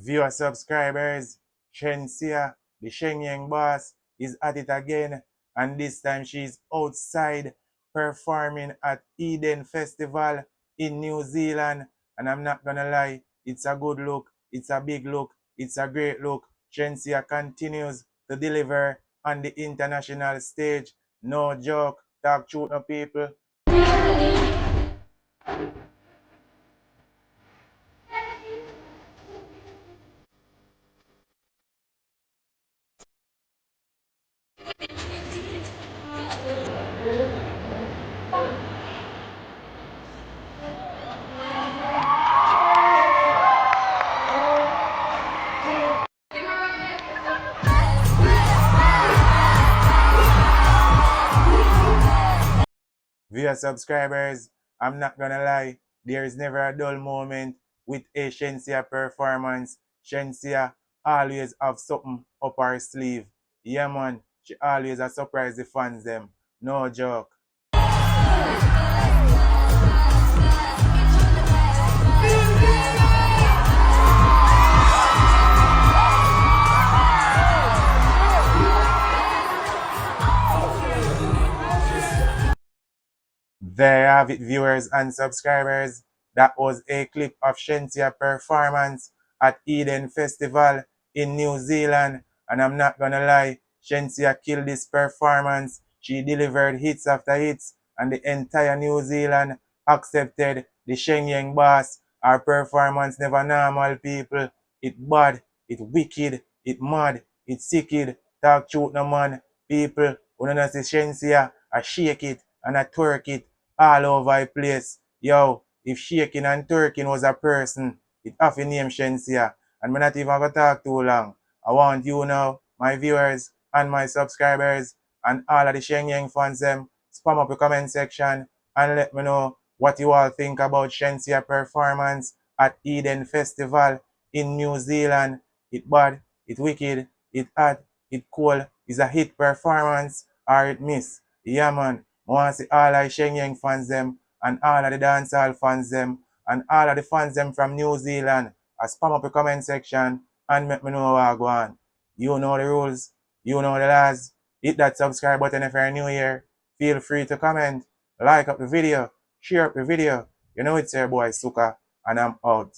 Viewer subscribers, Shenseea, the Shenyang boss, is at it again, and this time she's outside performing at Eden Festival in New Zealand. And I'm not gonna lie, it's a good look, it's a big look, it's a great look. Shenseea continues to deliver on the international stage. No joke, talk truth no people. Via subscribers, I'm not gonna lie, there is never a dull moment with a Shenseea performance. Shenseea always have something up her sleeve. Yeah man, she always a surprise the fans them. No joke. There you have it, viewers and subscribers. That was a clip of Shenseea performance at Eden Festival in New Zealand. And I'm not gonna lie, Shenseea killed this performance. She delivered hits after hits, and the entire New Zealand accepted the Shenyang boss. Our performance never normal, people. It bad, it wicked, it mad, it sicked. Talk truth no man. People, when you see Shenseea, I shake it and I twerk it all over the place. Yo, if shaking and twerking was a person, it have to name Shenseea. And I'm not even gonna talk too long. I want you now, my viewers and my subscribers, and all of the Shenyang fans them, spam up the comment section and let me know what you all think about Shenseea performance at Eden Festival in New Zealand. It bad, it wicked, it hot, it cool, is a hit performance or it miss. Yeah man, I want to see all of the Shenyang fans them and all of the dancehall fans them and all of the fans them from New Zealand. I spam up the comment section and make me know what I go on. You know the rules, you know the laws. Hit that subscribe button if you're new here. Feel free to comment, like up the video, share up the video. You know it's your boy Suka, and I'm out.